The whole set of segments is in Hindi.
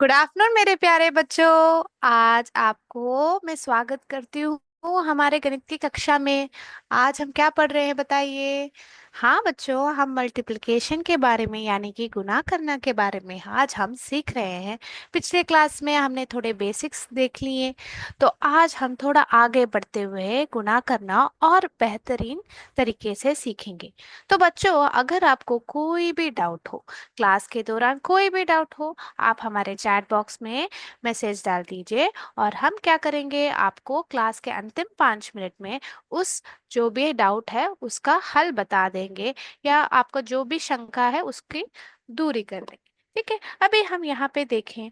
गुड आफ्टरनून मेरे प्यारे बच्चों। आज आपको मैं स्वागत करती हूँ हमारे गणित की कक्षा में। आज हम क्या पढ़ रहे हैं बताइए। हाँ बच्चों, हम मल्टीप्लिकेशन के बारे में यानी कि गुणा करना के बारे में आज हम सीख रहे हैं। पिछले क्लास में हमने थोड़े बेसिक्स देख लिए, तो आज हम थोड़ा आगे बढ़ते हुए गुणा करना और बेहतरीन तरीके से सीखेंगे। तो बच्चों, अगर आपको कोई भी डाउट हो, क्लास के दौरान कोई भी डाउट हो, आप हमारे चैट बॉक्स में मैसेज डाल दीजिए और हम क्या करेंगे, आपको क्लास के अंतिम 5 मिनट में उस जो भी डाउट है उसका हल बता देंगे, या आपको जो भी शंका है उसकी दूरी कर देंगे। ठीक है, अभी हम यहाँ पे देखें,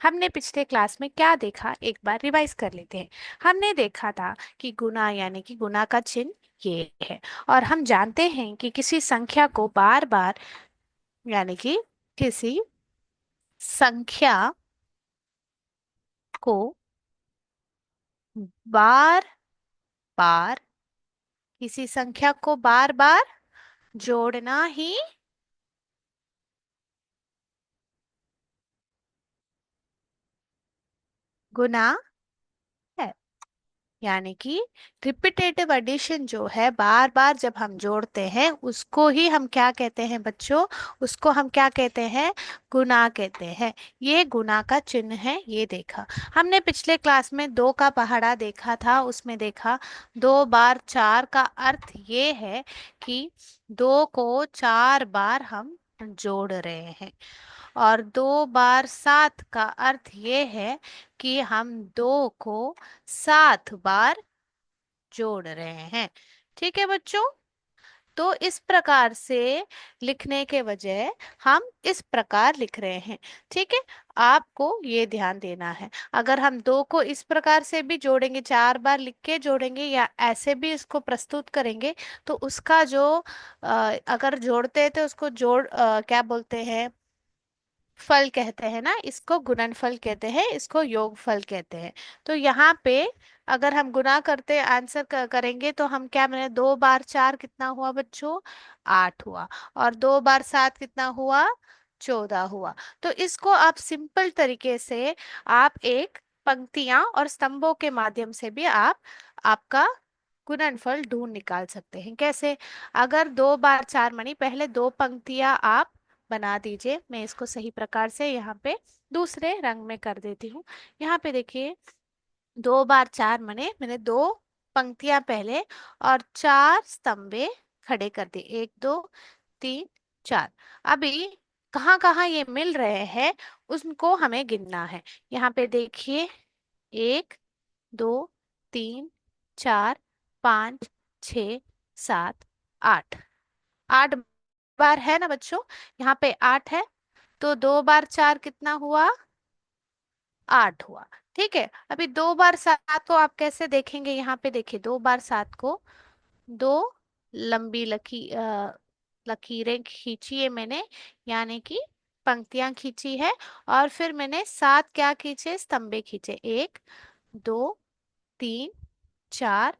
हमने पिछले क्लास में क्या देखा, एक बार रिवाइज कर लेते हैं। हमने देखा था कि गुना यानी कि गुना का चिन्ह ये है, और हम जानते हैं कि किसी संख्या को बार बार यानी कि किसी संख्या को बार बार किसी संख्या को बार बार जोड़ना ही गुना है। यानी कि रिपीटेटिव एडिशन जो है, बार बार जब हम जोड़ते हैं उसको ही हम क्या कहते हैं बच्चों, उसको हम क्या कहते हैं, गुना कहते हैं। ये गुना का चिन्ह है, ये देखा हमने पिछले क्लास में। दो का पहाड़ा देखा था, उसमें देखा 2 बार 4 का अर्थ ये है कि 2 को 4 बार हम जोड़ रहे हैं, और 2 बार 7 का अर्थ ये है कि हम 2 को 7 बार जोड़ रहे हैं। ठीक है बच्चों, तो इस प्रकार से लिखने के बजाय हम इस प्रकार लिख रहे हैं। ठीक है, आपको ये ध्यान देना है। अगर हम 2 को इस प्रकार से भी जोड़ेंगे, 4 बार लिख के जोड़ेंगे, या ऐसे भी इसको प्रस्तुत करेंगे, तो उसका जो अगर जोड़ते हैं तो उसको क्या बोलते हैं, फल कहते हैं ना, इसको गुणनफल कहते हैं, इसको योगफल कहते हैं। तो यहाँ पे अगर हम गुना करते आंसर करेंगे तो हम क्या बने, 2 बार 4 कितना हुआ बच्चों, 8 हुआ, और 2 बार 7 कितना हुआ, 14 हुआ। तो इसको आप सिंपल तरीके से आप एक पंक्तियां और स्तंभों के माध्यम से भी आप आपका गुणनफल ढूंढ निकाल सकते हैं। कैसे, अगर 2 बार 4 मनी पहले दो पंक्तियां आप बना दीजिए। मैं इसको सही प्रकार से यहाँ पे दूसरे रंग में कर देती हूँ। यहाँ पे देखिए, 2 बार 4 मने मैंने दो पंक्तियां पहले और 4 स्तंभे खड़े कर दिए, 1 2 3 4। अभी कहाँ कहाँ ये मिल रहे हैं उनको हमें गिनना है। यहाँ पे देखिए, 1 2 3 4 5 6 7 8, 8 बार है ना बच्चों, यहाँ पे 8 है। तो 2 बार 4 कितना हुआ, 8 हुआ। ठीक है, अभी 2 बार 7 को आप कैसे देखेंगे, यहाँ पे देखिए 2 बार 7 को, दो लंबी लकीरें खींची है मैंने, यानी कि पंक्तियां खींची है, और फिर मैंने 7 क्या खींचे, स्तंभे खींचे, 1 2 3 4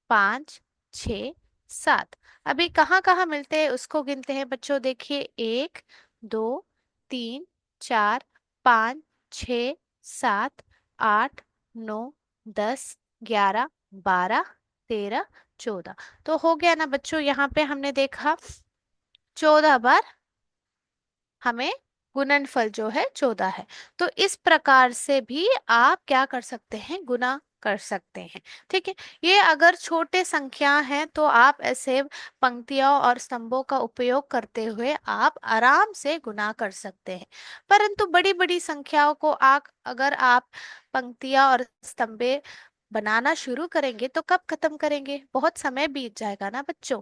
5 6 7। अभी कहाँ कहाँ मिलते हैं उसको गिनते हैं बच्चों। देखिए, 1 2 3 4 5 6 7 8 9 10 11 12 13 14। तो हो गया ना बच्चों, यहाँ पे हमने देखा 14 बार हमें गुणनफल जो है 14 है। तो इस प्रकार से भी आप क्या कर सकते हैं, गुना कर सकते हैं। ठीक है, ये अगर छोटे संख्या हैं तो आप ऐसे पंक्तियों और स्तंभों का उपयोग करते हुए आप आराम से गुना कर सकते हैं। परंतु बड़ी बड़ी संख्याओं को अगर आप पंक्तियां और स्तंभे बनाना शुरू करेंगे तो कब खत्म करेंगे, बहुत समय बीत जाएगा ना बच्चों।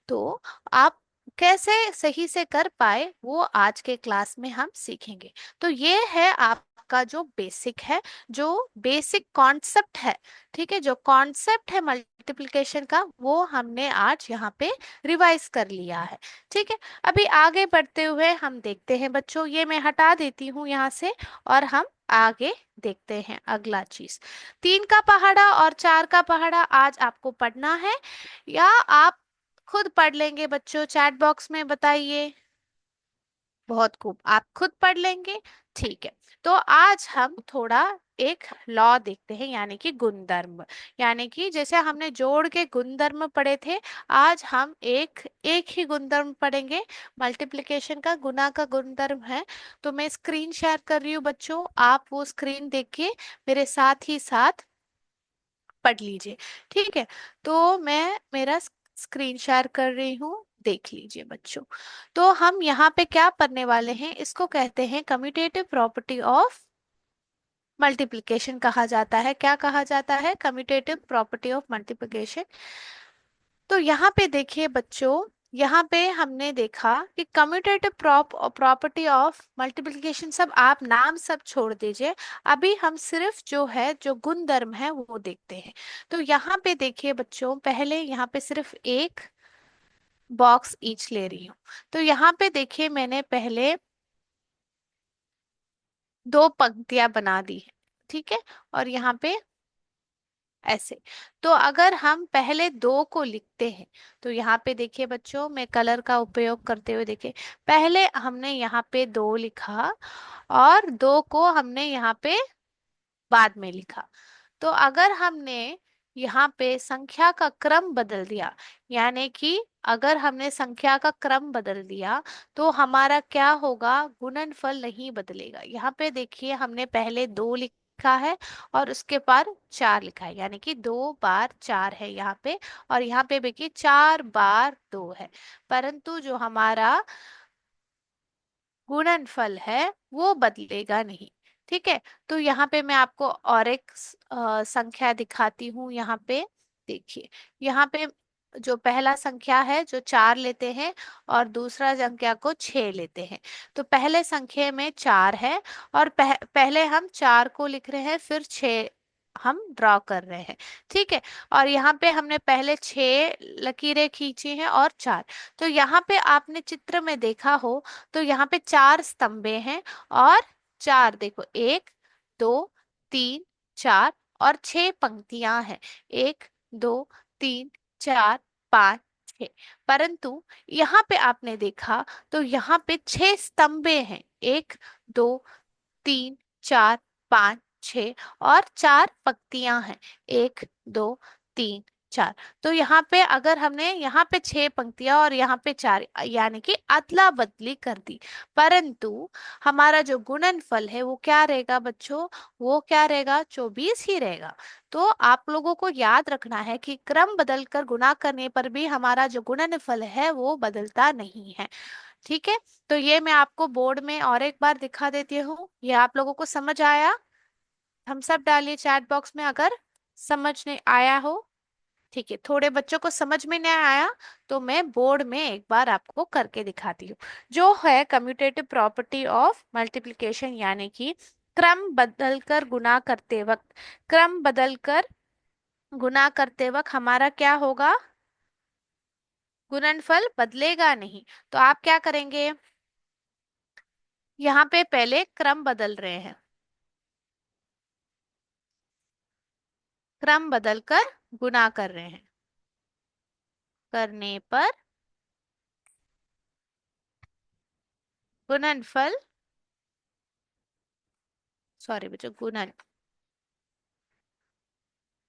तो आप कैसे सही से कर पाए वो आज के क्लास में हम सीखेंगे। तो ये है आपका जो बेसिक है, जो बेसिक कॉन्सेप्ट है। ठीक है, जो कॉन्सेप्ट है मल्टीप्लिकेशन का वो हमने आज यहाँ पे रिवाइज कर लिया है। ठीक है, अभी आगे बढ़ते हुए हम देखते हैं बच्चों, ये मैं हटा देती हूँ यहाँ से, और हम आगे देखते हैं अगला चीज। 3 का पहाड़ा और 4 का पहाड़ा आज आपको पढ़ना है, या आप खुद पढ़ लेंगे बच्चों, चैट बॉक्स में बताइए। बहुत खूब, आप खुद पढ़ लेंगे। ठीक है। तो आज हम थोड़ा एक लॉ देखते हैं, यानी कि गुणधर्म। यानी कि जैसे हमने जोड़ के गुणधर्म पढ़े थे, आज हम एक एक ही गुणधर्म पढ़ेंगे। मल्टीप्लिकेशन का, गुना का गुणधर्म है। तो मैं स्क्रीन शेयर कर रही हूँ बच्चों, आप वो स्क्रीन देख के मेरे साथ ही साथ पढ़ लीजिए। ठीक है। तो मैं मेरा स्क्रीन शेयर कर रही हूँ, देख लीजिए बच्चों। तो हम यहाँ पे क्या पढ़ने वाले हैं, इसको कहते हैं कम्यूटेटिव प्रॉपर्टी ऑफ मल्टीप्लिकेशन कहा जाता है। क्या कहा जाता है? Commutative property of multiplication. तो यहाँ पे देखिए बच्चों, यहाँ पे हमने देखा कि कम्यूटेटिव प्रॉपर्टी ऑफ मल्टीप्लिकेशन, सब आप नाम सब छोड़ दीजिए। अभी हम सिर्फ जो है, जो गुणधर्म है वो देखते हैं। तो यहाँ पे देखिए बच्चों, पहले यहाँ पे सिर्फ एक बॉक्स ईच ले रही हूँ। तो यहाँ पे देखिए, मैंने पहले दो पंक्तियां बना दी है। ठीक है। और यहाँ पे ऐसे। तो अगर हम पहले दो को लिखते हैं, तो यहाँ पे देखिए बच्चों, मैं कलर का उपयोग करते हुए देखिए, पहले हमने यहाँ पे दो लिखा और दो को हमने यहाँ पे बाद में लिखा। तो अगर हमने यहाँ पे संख्या का क्रम बदल दिया, यानी कि अगर हमने संख्या का क्रम बदल दिया, तो हमारा क्या होगा? गुणनफल नहीं बदलेगा। यहाँ पे देखिए, हमने पहले दो लिखा है और उसके बाद चार लिखा है, यानी कि 2 बार 4 है यहाँ पे। और यहाँ पे देखिए 4 बार 2 है। परंतु जो हमारा गुणनफल है वो बदलेगा नहीं। ठीक है। तो यहाँ पे मैं आपको और एक संख्या दिखाती हूँ। यहाँ पे देखिए, यहाँ पे जो पहला संख्या है जो 4 लेते हैं और दूसरा संख्या को 6 लेते हैं। तो पहले संख्या में 4 है और पहले हम 4 को लिख रहे हैं, फिर 6 हम ड्रॉ कर रहे हैं। ठीक है। और यहाँ पे हमने पहले 6 लकीरें खींची हैं और 4। तो यहाँ पे आपने चित्र में देखा हो, तो यहाँ पे 4 स्तंभे हैं और चार, देखो, 1 2 3 4 और 6 पंक्तियां हैं। 1 2 3 4 5 6। परंतु यहाँ पे आपने देखा, तो यहाँ पे 6 स्तंभे हैं। 1 2 3 4 5 6 और 4 पंक्तियां हैं। 1 2 3 4। तो यहाँ पे अगर हमने यहाँ पे 6 पंक्तियां और यहाँ पे 4, यानी कि अदला बदली कर दी, परंतु हमारा जो गुणनफल है वो क्या रहेगा बच्चों? वो क्या रहेगा? 24 ही रहेगा। तो आप लोगों को याद रखना है कि क्रम बदलकर गुणा करने पर भी हमारा जो गुणनफल है वो बदलता नहीं है। ठीक है। तो ये मैं आपको बोर्ड में और एक बार दिखा देती हूँ। ये आप लोगों को समझ आया? हम सब डालिए चैट बॉक्स में अगर समझ नहीं आया हो। ठीक है। थोड़े बच्चों को समझ में नहीं आया, तो मैं बोर्ड में एक बार आपको करके दिखाती हूँ। जो है कम्यूटेटिव प्रॉपर्टी ऑफ मल्टीप्लिकेशन, यानी कि क्रम बदलकर गुना करते वक्त, क्रम बदलकर गुना करते वक्त हमारा क्या होगा? गुणनफल बदलेगा नहीं। तो आप क्या करेंगे? यहाँ पे पहले क्रम बदल रहे हैं, क्रम बदलकर गुना कर रहे हैं, करने पर गुणनफल, सॉरी बच्चों,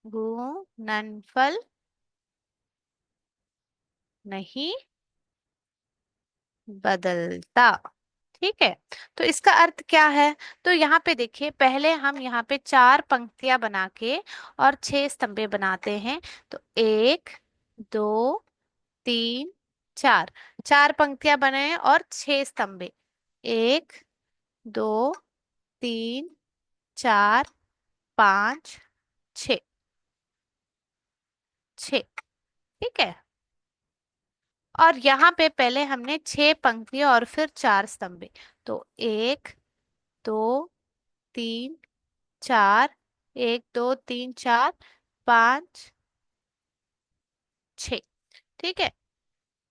गुणनफल नहीं बदलता। ठीक है। तो इसका अर्थ क्या है? तो यहाँ पे देखिए, पहले हम यहाँ पे 4 पंक्तियां बना के और 6 स्तंभे बनाते हैं। तो 1 2 3 4, 4 पंक्तियां बने और 6 स्तंभे। 1 2 3 4 5 6, 6। ठीक है। और यहाँ पे पहले हमने 6 पंक्तियां और फिर 4 स्तंभे। तो 1 2 3 4, 1 2 3 4 5 6। ठीक है।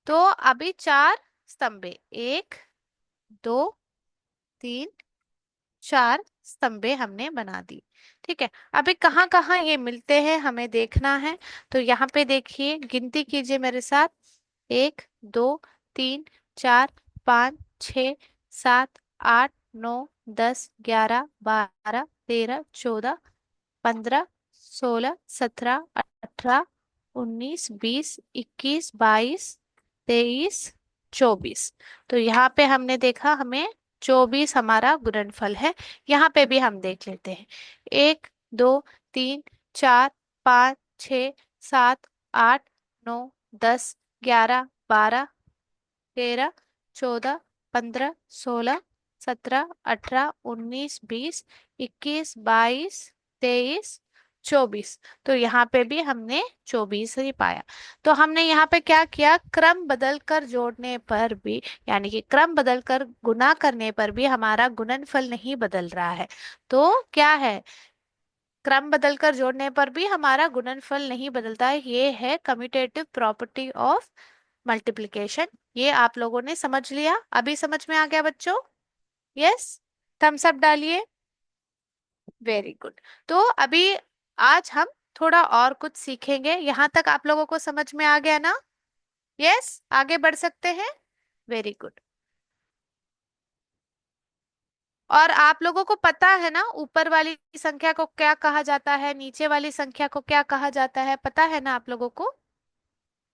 तो अभी 4 स्तंभे, 1 2 3 4 स्तंभे हमने बना दी। ठीक है। अभी कहाँ कहाँ ये मिलते हैं हमें देखना है। तो यहाँ पे देखिए, गिनती कीजिए मेरे साथ। 1 2 3 4 5 6 सात, आठ, नौ, 10, 11, 12, 13, 14, 15, 16, 17, 18, 19, 20, 21, 22, 23, 24। तो यहाँ पे हमने देखा हमें 24 हमारा गुणनफल है। यहाँ पे भी हम देख लेते हैं। 1, 2, 3, 4, 5, 6, 7, 8, 9, 10, 11, 12, 13, 14, 15, 16, 17, 18, 19, 20, 21, 22, 23, 24। तो यहाँ पे भी हमने 24 ही पाया। तो हमने यहाँ पे क्या किया, क्रम बदल कर जोड़ने पर भी, यानी कि क्रम बदल कर गुना करने पर भी हमारा गुणनफल नहीं बदल रहा है। तो क्या है, क्रम बदलकर जोड़ने पर भी हमारा गुणनफल नहीं बदलता है। ये है कम्यूटेटिव प्रॉपर्टी ऑफ मल्टीप्लिकेशन। ये आप लोगों ने समझ लिया, अभी समझ में आ गया बच्चों? यस, थम्स अप डालिए। Very good. तो अभी आज हम थोड़ा और कुछ सीखेंगे। यहाँ तक आप लोगों को समझ में आ गया ना? यस, आगे बढ़ सकते हैं। Very good. और आप लोगों को पता है ना, ऊपर वाली संख्या को क्या कहा जाता है, नीचे वाली संख्या को क्या कहा जाता है, पता है ना आप लोगों को?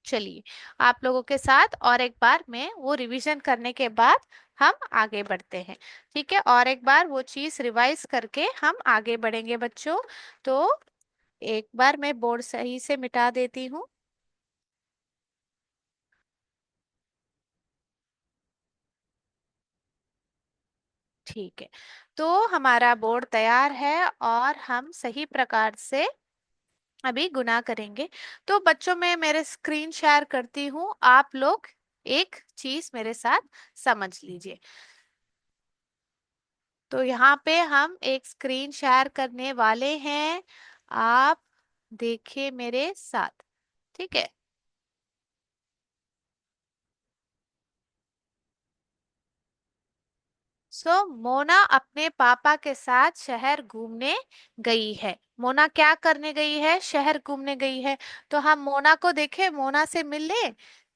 चलिए, आप लोगों के साथ और एक बार मैं वो रिवीजन करने के बाद हम आगे बढ़ते हैं। ठीक है, और एक बार वो चीज रिवाइज करके हम आगे बढ़ेंगे बच्चों। तो एक बार मैं बोर्ड सही से मिटा देती हूँ। ठीक है, तो हमारा बोर्ड तैयार है और हम सही प्रकार से अभी गुना करेंगे। तो बच्चों, मैं मेरे स्क्रीन शेयर करती हूँ, आप लोग एक चीज मेरे साथ समझ लीजिए। तो यहाँ पे हम एक स्क्रीन शेयर करने वाले हैं, आप देखिए मेरे साथ। ठीक है। मोना अपने पापा के साथ शहर घूमने गई है। मोना क्या करने गई है? शहर घूमने गई है। तो हम मोना को देखें, मोना से मिल ले।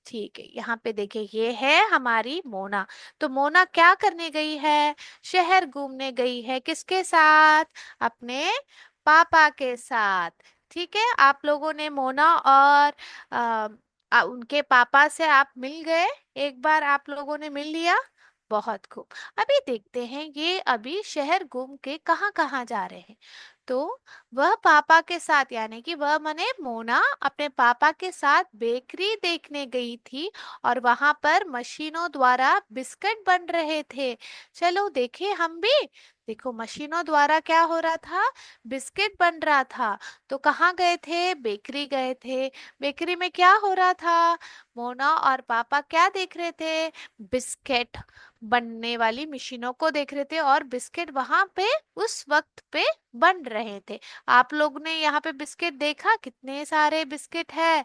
ठीक है, यहाँ पे देखिए, ये है हमारी मोना। तो मोना क्या करने गई है? शहर घूमने गई है। किसके साथ? अपने पापा के साथ। ठीक है, आप लोगों ने मोना और आ, उनके पापा से आप मिल गए। एक बार आप लोगों ने मिल लिया। बहुत खूब। अभी देखते हैं ये अभी शहर घूम के कहाँ कहाँ जा रहे हैं। तो वह पापा के साथ, यानी कि वह मने मोना अपने पापा के साथ बेकरी देखने गई थी, और वहां पर मशीनों द्वारा बिस्किट बन रहे थे। चलो देखे हम भी। देखो, मशीनों द्वारा क्या हो रहा था? बिस्किट बन रहा था। तो कहाँ गए थे? बेकरी गए थे। बेकरी में क्या हो रहा था? मोना और पापा क्या देख रहे थे? बिस्किट बनने वाली मशीनों को देख रहे थे, और बिस्किट वहां पे उस वक्त पे बन रहे थे। आप लोग ने यहाँ पे बिस्किट देखा? कितने सारे बिस्किट है।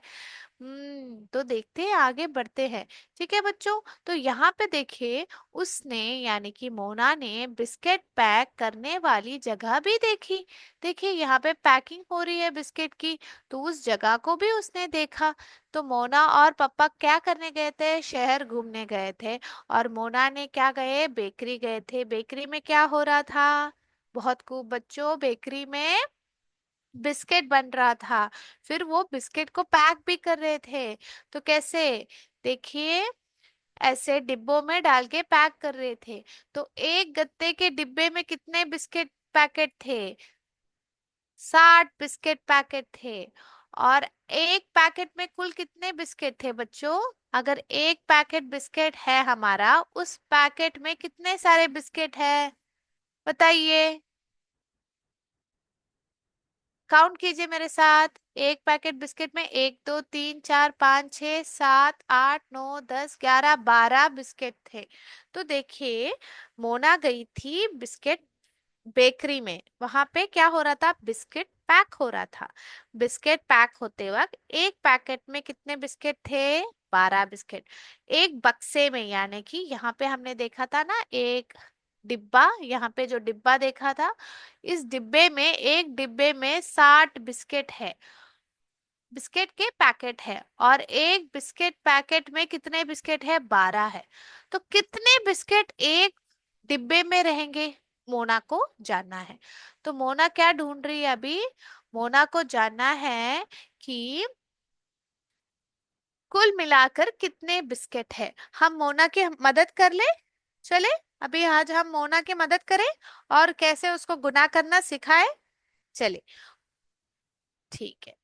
तो देखते हैं, आगे बढ़ते हैं। ठीक है बच्चों, तो यहाँ पे देखिए, उसने यानी कि मोना ने बिस्किट पैक करने वाली जगह भी देखी। देखिए, यहाँ पे पैकिंग हो रही है बिस्किट की। तो उस जगह को भी उसने देखा। तो मोना और पापा क्या करने गए थे? शहर घूमने गए थे। और मोना ने क्या गए? बेकरी गए थे। बेकरी में क्या हो रहा था? बहुत खूब बच्चों, बेकरी में बिस्किट बन रहा था। फिर वो बिस्किट को पैक भी कर रहे थे। तो कैसे? देखिए, ऐसे डिब्बों में डाल के पैक कर रहे थे। तो एक गत्ते के डिब्बे में कितने बिस्किट पैकेट थे? 60 बिस्किट पैकेट थे। और एक पैकेट में कुल कितने बिस्किट थे बच्चों? अगर एक पैकेट बिस्किट है हमारा, उस पैकेट में कितने सारे बिस्किट है? बताइए, काउंट कीजिए मेरे साथ। एक पैकेट बिस्किट में 1, 2, 3, 4, 5, 6, 7, 8, 9, 10, 11, 12 बिस्किट थे। तो देखिए, मोना गई थी बिस्किट बेकरी में। वहां पे क्या हो रहा था? बिस्किट पैक हो रहा था। बिस्किट पैक होते वक्त एक पैकेट में कितने बिस्किट थे? 12 बिस्किट। एक बक्से में, यानी कि यहाँ पे हमने देखा था ना एक डिब्बा, यहाँ पे जो डिब्बा देखा था, इस डिब्बे में, एक डिब्बे में 60 बिस्किट है। बिस्किट के पैकेट है, और एक बिस्किट पैकेट में कितने बिस्किट है? 12 है। तो कितने बिस्किट एक डिब्बे में रहेंगे। मोना को जानना है। तो मोना क्या ढूंढ रही है अभी? मोना को जानना है कि कुल मिलाकर कितने बिस्किट है। हम मोना की मदद कर ले। चले, अभी आज हम मोना की मदद करें और कैसे उसको गुना करना सिखाए। चले, ठीक है।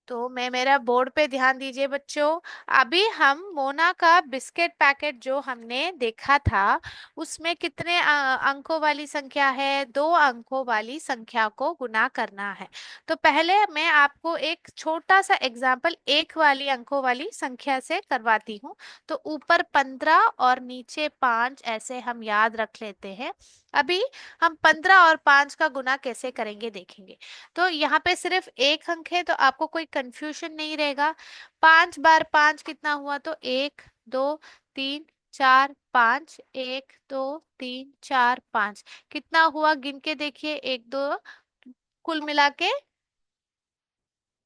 तो मैं मेरा बोर्ड पे ध्यान दीजिए बच्चों। अभी हम मोना का बिस्किट पैकेट जो हमने देखा था, उसमें कितने अंकों वाली संख्या है? 2 अंकों वाली संख्या को गुना करना है। तो पहले मैं आपको एक छोटा सा एग्जाम्पल एक वाली अंकों वाली संख्या से करवाती हूँ। तो ऊपर 15 और नीचे 5 ऐसे हम याद रख लेते हैं। अभी हम 15 और 5 का गुना कैसे करेंगे देखेंगे। तो यहाँ पे सिर्फ एक अंक है, तो आपको कोई कंफ्यूजन नहीं रहेगा। 5 बार 5 कितना हुआ? तो 1 2 3 4 5, 1 2 3 4 5 कितना हुआ? गिन के देखिए, 1 2, कुल मिला के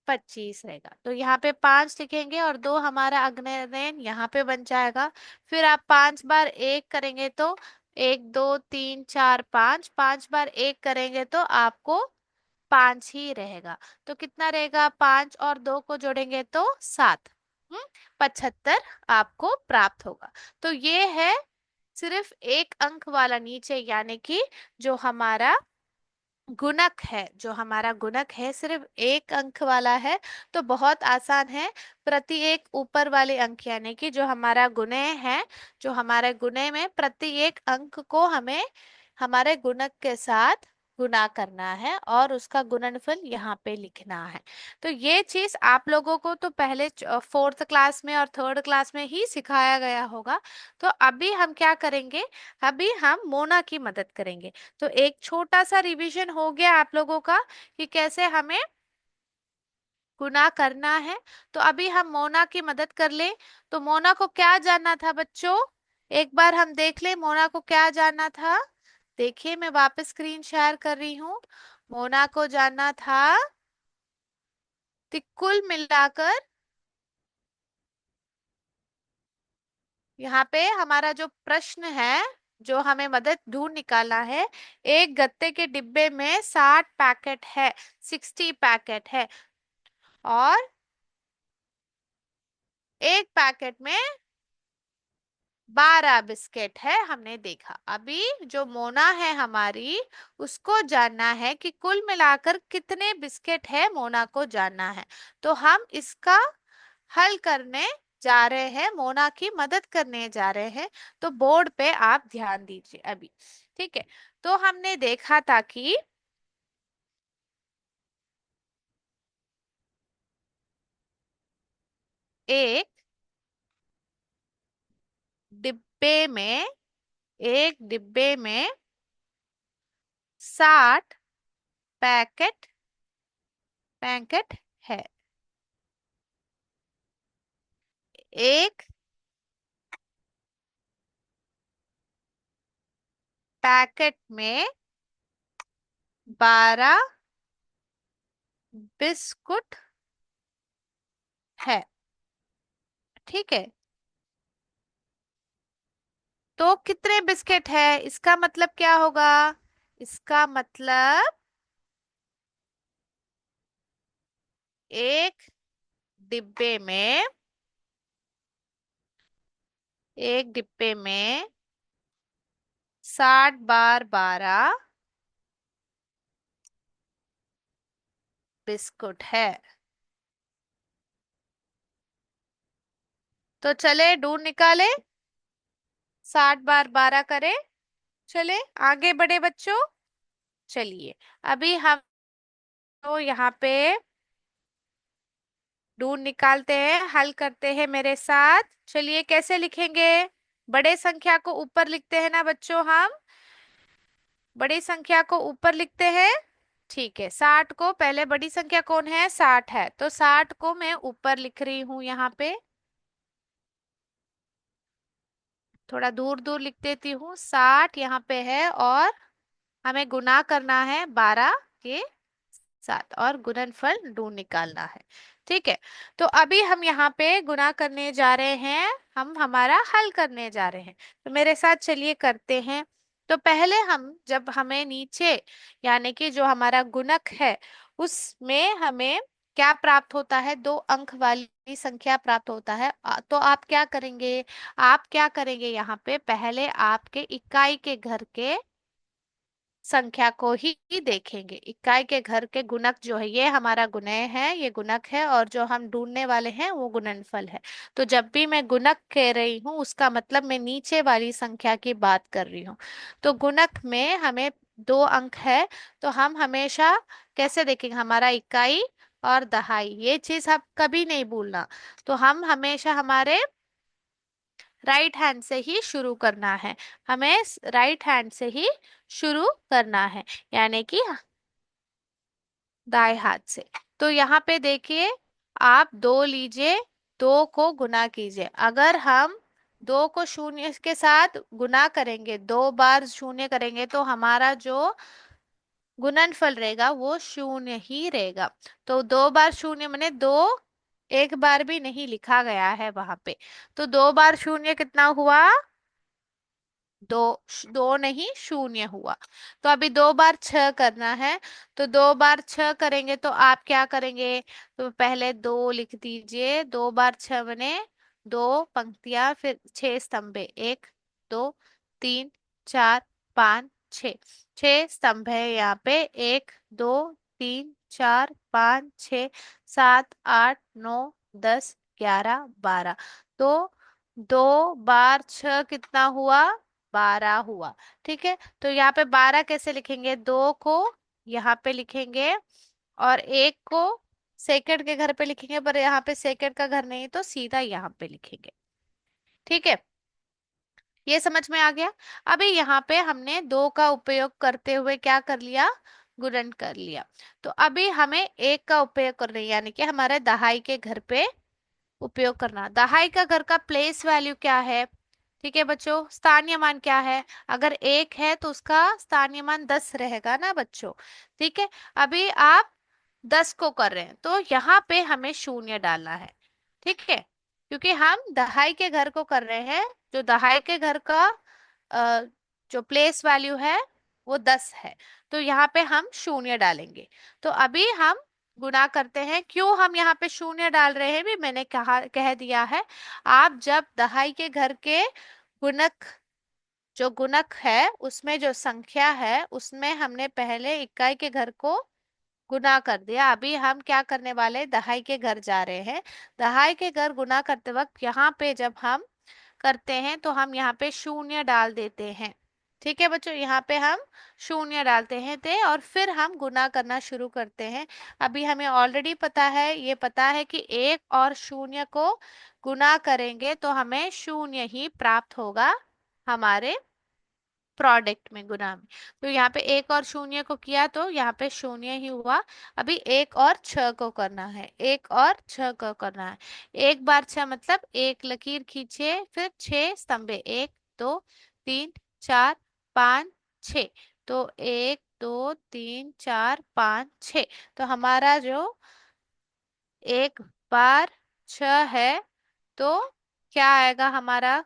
25 रहेगा। तो यहाँ पे 5 लिखेंगे और 2 हमारा अग्रहण यहाँ पे बन जाएगा। फिर आप 5 बार 1 करेंगे तो 1 2 3 4 5, 5 बार 1 करेंगे तो आपको 5 ही रहेगा। तो कितना रहेगा? 5 और 2 को जोड़ेंगे तो 7। 75 आपको प्राप्त होगा। तो ये है सिर्फ एक अंक वाला नीचे, यानी कि जो हमारा गुणक है, जो हमारा गुणक है सिर्फ एक अंक वाला है। तो बहुत आसान है। प्रति एक ऊपर वाले अंक यानी कि जो हमारा गुणय है, जो हमारे गुणय में प्रति एक अंक को हमें हमारे गुणक के साथ गुना करना है और उसका गुणनफल यहाँ पे लिखना है। तो ये चीज आप लोगों को तो पहले 4th क्लास में और 3rd क्लास में ही सिखाया गया होगा। तो अभी हम क्या करेंगे? अभी हम मोना की मदद करेंगे। तो एक छोटा सा रिवीजन हो गया आप लोगों का कि कैसे हमें गुना करना है। तो अभी हम मोना की मदद कर ले। तो मोना को क्या जानना था बच्चों? एक बार हम देख ले मोना को क्या जानना था। देखिए, मैं वापस स्क्रीन शेयर कर रही हूँ। मोना को जानना था कि कुल मिलाकर, यहाँ पे हमारा जो प्रश्न है, जो हमें मदद ढूंढ निकालना है। एक गत्ते के डिब्बे में 60 पैकेट है, 60 पैकेट है, और एक पैकेट में 12 बिस्किट है, हमने देखा। अभी जो मोना है हमारी, उसको जानना है कि कुल मिलाकर कितने बिस्किट है, मोना को जानना है। तो हम इसका हल करने जा रहे हैं, मोना की मदद करने जा रहे हैं। तो बोर्ड पे आप ध्यान दीजिए अभी। ठीक है। तो हमने देखा था कि एक डिब्बे में एक डिब्बे में 60 पैकेट पैकेट है। एक पैकेट में 12 बिस्कुट है। ठीक है। तो कितने बिस्किट है, इसका मतलब क्या होगा? इसका मतलब एक डिब्बे में एक डिब्बे में 60 बार 12 बिस्कुट है। तो चले ढूंढ निकाले, 60 बार 12 करे। चले आगे बढ़े बच्चों। चलिए, अभी हम तो यहाँ पे ढूंढ निकालते हैं, हल करते हैं मेरे साथ। चलिए, कैसे लिखेंगे? बड़े संख्या को ऊपर लिखते हैं ना बच्चों हम? बड़ी संख्या को ऊपर लिखते हैं। ठीक है, 60 को पहले, बड़ी संख्या कौन है? 60 है, तो 60 को मैं ऊपर लिख रही हूँ यहाँ पे। थोड़ा दूर दूर लिख देती हूँ। 60 यहाँ पे है और हमें गुना करना है 12 के साथ और गुणनफल ढूंढ निकालना है। ठीक है। तो अभी हम यहाँ पे गुना करने जा रहे हैं। हम हमारा हल करने जा रहे हैं। तो मेरे साथ चलिए करते हैं। तो पहले हम जब हमें नीचे यानी कि जो हमारा गुणक है उसमें हमें क्या प्राप्त होता है, 2 अंक वाली संख्या प्राप्त होता है। तो आप क्या करेंगे, आप क्या करेंगे, यहाँ पे पहले आपके इकाई के घर के संख्या को ही देखेंगे। इकाई के घर के गुणक जो है ये हमारा गुणय है, ये गुणक है, और जो हम ढूंढने वाले हैं वो गुणनफल है। तो जब भी मैं गुणक कह रही हूँ उसका मतलब मैं नीचे वाली संख्या की बात कर रही हूँ। तो गुणक में हमें 2 अंक है, तो हम हमेशा कैसे देखेंगे, हमारा इकाई और दहाई, ये चीज आप कभी नहीं भूलना। तो हम हमेशा हमारे राइट हैंड से ही शुरू करना है, हमें राइट हैंड से ही शुरू करना है, यानी कि दाएं हाथ से। तो यहाँ पे देखिए, आप 2 लीजिए, 2 को गुना कीजिए। अगर हम 2 को शून्य के साथ गुना करेंगे, 2 बार शून्य करेंगे, तो हमारा जो गुणनफल रहेगा वो शून्य ही रहेगा। तो 2 बार शून्य मैंने दो, एक बार भी नहीं लिखा गया है वहां पे। तो 2 बार शून्य कितना हुआ, दो, दो नहीं शून्य हुआ। तो अभी 2 बार 6 करना है। तो 2 बार 6 करेंगे तो आप क्या करेंगे, तो पहले 2 लिख दीजिए। 2 बार 6 बने 2 पंक्तियां, फिर 6 स्तंभे, 1 2 3 4 5 6, 6 स्तंभ है यहाँ पे। 1 2 3 4 5 6 7 8 9 10 11 12। तो 2 बार 6 कितना हुआ, 12 हुआ। ठीक है, तो यहाँ पे 12 कैसे लिखेंगे, 2 को यहाँ पे लिखेंगे और 1 को सेकंड के घर पे लिखेंगे, पर यहाँ पे सेकंड का घर नहीं तो सीधा यहाँ पे लिखेंगे। ठीक है, ये समझ में आ गया। अभी यहाँ पे हमने 2 का उपयोग करते हुए क्या कर लिया, गुणन कर लिया। तो अभी हमें 1 का उपयोग कर रही है, यानी कि हमारे दहाई के घर पे उपयोग करना। दहाई का घर का प्लेस वैल्यू क्या है, ठीक है बच्चों, स्थानीय मान क्या है। अगर 1 है तो उसका स्थानीय मान 10 रहेगा ना बच्चों। ठीक है, अभी आप 10 को कर रहे हैं तो यहाँ पे हमें शून्य डालना है। ठीक है, क्योंकि हम दहाई के घर को कर रहे हैं। जो दहाई के घर का अ, जो प्लेस वैल्यू है वो 10 है, तो यहाँ पे हम शून्य डालेंगे। तो अभी हम गुणा करते हैं। क्यों हम यहाँ पे शून्य डाल रहे हैं भी मैंने कह दिया है। आप जब दहाई के घर के गुणक, जो गुणक है उसमें जो संख्या है उसमें हमने पहले इकाई के घर को गुना कर दिया। अभी हम क्या करने वाले हैं, दहाई के घर जा रहे हैं। दहाई के घर गुना करते वक्त यहाँ पे जब हम करते हैं तो हम यहाँ पे शून्य डाल देते हैं। ठीक है बच्चों, यहाँ पे हम शून्य डालते हैं थे और फिर हम गुना करना शुरू करते हैं। अभी हमें ऑलरेडी पता है, ये पता है कि 1 और 0 को गुना करेंगे तो हमें शून्य ही प्राप्त होगा हमारे प्रोडक्ट में, गुना में। तो यहाँ पे 1 और 0 को किया तो यहाँ पे शून्य ही हुआ। अभी 1 और 6 को करना है, 1 और 6 को करना है। 1 बार 6 मतलब एक लकीर खींचे, फिर 6 स्तंभे, 1 2 3 4 5 6। तो 1 2 3 4 5 6। तो हमारा जो 1 बार 6 है, तो क्या आएगा हमारा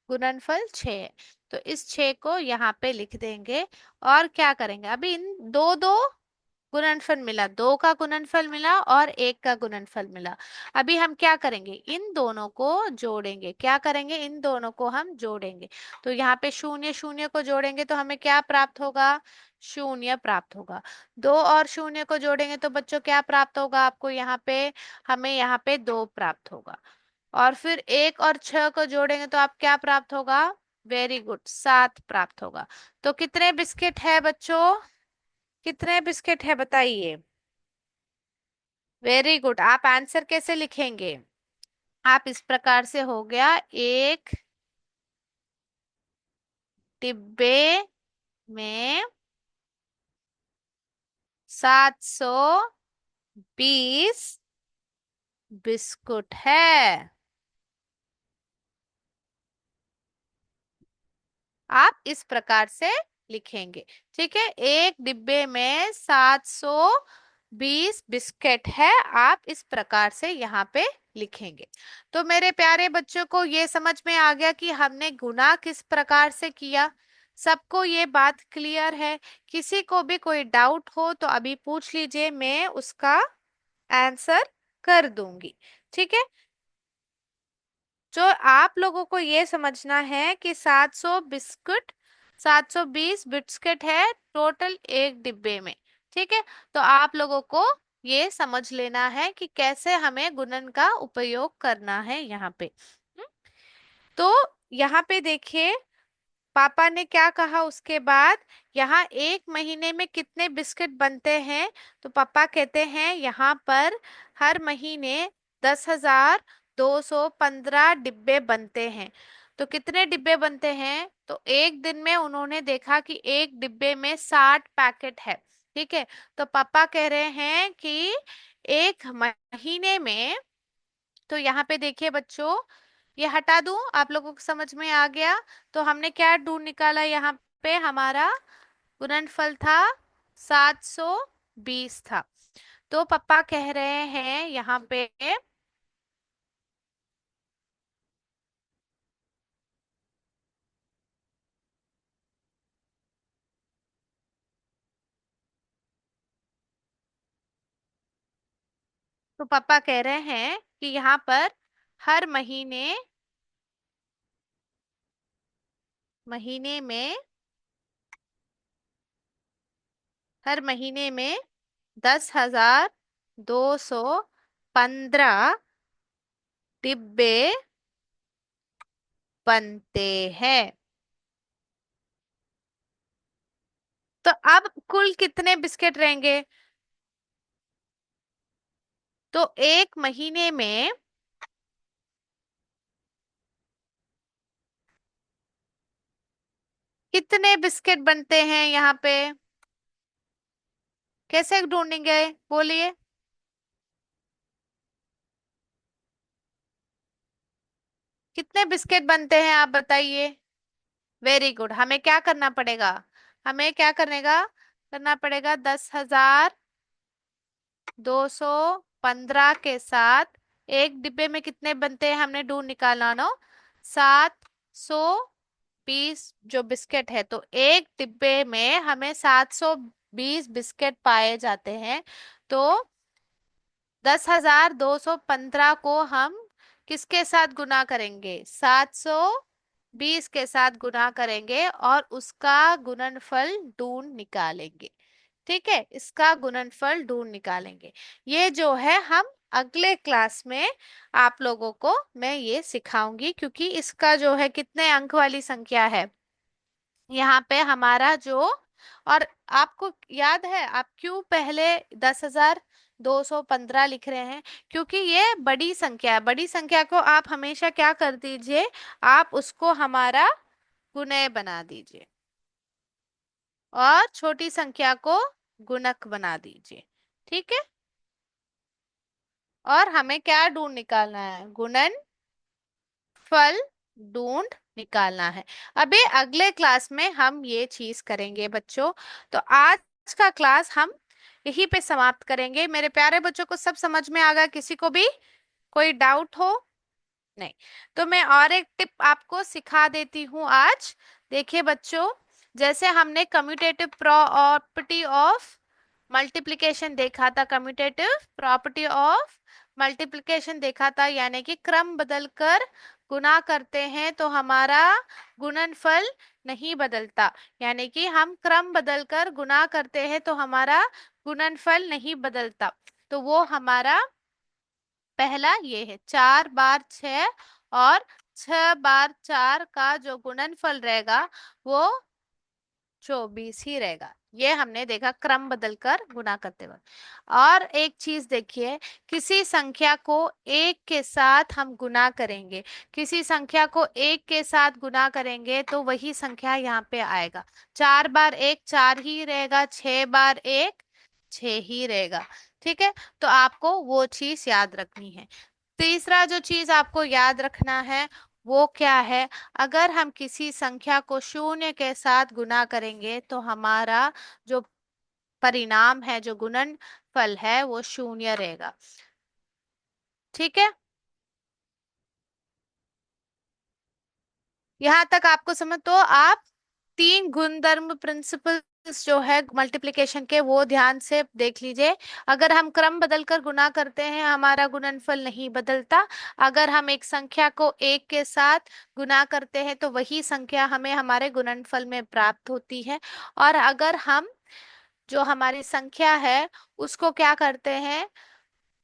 गुणनफल 6 है। तो इस 6 को यहाँ पे लिख देंगे। और क्या करेंगे, अभी इन दो दो गुणनफल मिला, 2 का गुणनफल मिला और 1 का गुणनफल मिला। अभी हम क्या करेंगे, इन दोनों को जोड़ेंगे। क्या करेंगे, इन दोनों को हम जोड़ेंगे। तो यहाँ पे 0 0 को जोड़ेंगे तो हमें क्या प्राप्त होगा, 0 प्राप्त होगा। 2 और 0 को जोड़ेंगे तो बच्चों क्या प्राप्त होगा आपको, यहाँ पे हमें यहाँ पे 2 प्राप्त होगा। और फिर 1 और 6 को जोड़ेंगे तो आप क्या प्राप्त होगा, वेरी गुड, 7 प्राप्त होगा। तो कितने बिस्किट है बच्चों, कितने बिस्किट है बताइए। वेरी गुड, आप आंसर कैसे लिखेंगे, आप इस प्रकार से, हो गया एक डिब्बे में 720 बिस्कुट है। आप इस प्रकार से लिखेंगे। ठीक है, एक डिब्बे में 720 बिस्किट है, आप इस प्रकार से यहाँ पे लिखेंगे। तो मेरे प्यारे बच्चों को ये समझ में आ गया कि हमने गुना किस प्रकार से किया। सबको ये बात क्लियर है? किसी को भी कोई डाउट हो तो अभी पूछ लीजिए, मैं उसका आंसर कर दूंगी। ठीक है। जो आप लोगों को ये समझना है कि 720 बिस्किट है टोटल एक डिब्बे में। ठीक है। तो आप लोगों को ये समझ लेना है कि कैसे हमें गुणन का उपयोग करना है यहाँ पे। हम्म, तो यहाँ पे देखिए, पापा ने क्या कहा उसके बाद, यहाँ एक महीने में कितने बिस्किट बनते हैं? तो पापा कहते हैं यहाँ पर हर महीने 10,215 डिब्बे बनते हैं। तो कितने डिब्बे बनते हैं? तो एक दिन में उन्होंने देखा कि एक डिब्बे में 60 पैकेट है। ठीक है। तो पापा कह रहे हैं कि एक महीने में, तो यहाँ पे देखिए बच्चों, ये हटा दूं, आप लोगों को समझ में आ गया? तो हमने क्या ढूंढ निकाला? यहाँ पे हमारा गुणनफल था 720 था। तो पापा कह रहे हैं यहाँ पे, तो पापा कह रहे हैं कि यहाँ पर हर महीने महीने में हर महीने में 10,215 डिब्बे बनते हैं। तो अब कुल कितने बिस्किट रहेंगे? तो एक महीने में कितने बिस्किट बनते हैं यहाँ पे? कैसे ढूंढेंगे? बोलिए। कितने बिस्किट बनते हैं आप बताइए। Very good. हमें क्या करना पड़ेगा? हमें क्या करना पड़ेगा? 10,215 के साथ एक डिब्बे में कितने बनते हैं हमने ढूंढ निकाला ना। 720 जो बिस्किट है, तो एक डिब्बे में हमें 720 बिस्किट पाए जाते हैं। तो 10,215 को हम किसके साथ गुना करेंगे? 720 के साथ गुना करेंगे और उसका गुणनफल ढूंढ निकालेंगे। ठीक है, इसका गुणनफल ढूंढ निकालेंगे। ये जो है हम अगले क्लास में आप लोगों को मैं ये सिखाऊंगी, क्योंकि इसका जो है कितने अंक वाली संख्या है यहाँ पे हमारा जो। और आपको याद है आप क्यों पहले 10,215 लिख रहे हैं? क्योंकि ये बड़ी संख्या है। बड़ी संख्या को आप हमेशा क्या कर दीजिए, आप उसको हमारा गुणय बना दीजिए और छोटी संख्या को गुणक बना दीजिए। ठीक है। और हमें क्या ढूंढ निकालना है? गुणन फल ढूंढ निकालना है। अभी अगले क्लास में हम ये चीज करेंगे बच्चों। तो आज का क्लास हम यहीं पे समाप्त करेंगे। मेरे प्यारे बच्चों को सब समझ में आ गया? किसी को भी कोई डाउट हो? नहीं। तो मैं और एक टिप आपको सिखा देती हूँ आज। देखिए बच्चों, जैसे हमने कम्यूटेटिव प्रॉपर्टी ऑफ मल्टीप्लिकेशन देखा था, कम्यूटेटिव प्रॉपर्टी ऑफ मल्टीप्लिकेशन देखा था, यानी कि क्रम बदलकर गुना करते हैं तो हमारा गुणनफल नहीं बदलता। यानी कि हम क्रम बदलकर गुना करते हैं तो हमारा गुणनफल नहीं बदलता। तो वो हमारा पहला ये है, 4 बार 6 और 6 बार 4 का जो गुणनफल रहेगा वो 24 ही रहेगा। ये हमने देखा क्रम बदलकर गुना करते वक्त। और एक चीज देखिए, किसी संख्या को एक के साथ हम गुना करेंगे, किसी संख्या को एक के साथ गुना करेंगे तो वही संख्या यहाँ पे आएगा। 4 बार 1 4 ही रहेगा, 6 बार 1 6 ही रहेगा। ठीक है। तो आपको वो चीज याद रखनी है। तीसरा जो चीज आपको याद रखना है वो क्या है? अगर हम किसी संख्या को शून्य के साथ गुना करेंगे तो हमारा जो परिणाम है, जो गुणनफल है, वो शून्य रहेगा। ठीक है। यहाँ तक आपको समझ, तो आप तीन गुणधर्म प्रिंसिपल्स जो है मल्टीप्लिकेशन के, वो ध्यान से देख लीजिए। अगर हम क्रम बदलकर गुना करते हैं, हमारा गुणनफल नहीं बदलता। अगर हम एक संख्या को एक के साथ गुना करते हैं तो वही संख्या हमें हमारे गुणनफल में प्राप्त होती है। और अगर हम जो हमारी संख्या है उसको क्या करते हैं,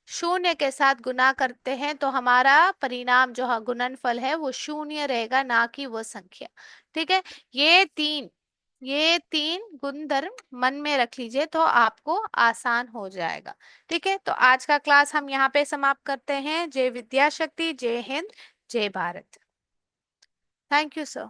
शून्य के साथ गुना करते हैं, तो हमारा परिणाम जो है गुणनफल है वो शून्य रहेगा, ना कि वो संख्या। ठीक है। ये तीन ये तीन गुणधर्म मन में रख लीजिए तो आपको आसान हो जाएगा। ठीक है, तो आज का क्लास हम यहाँ पे समाप्त करते हैं। जय विद्या शक्ति, जय हिंद, जय भारत। Thank you sir.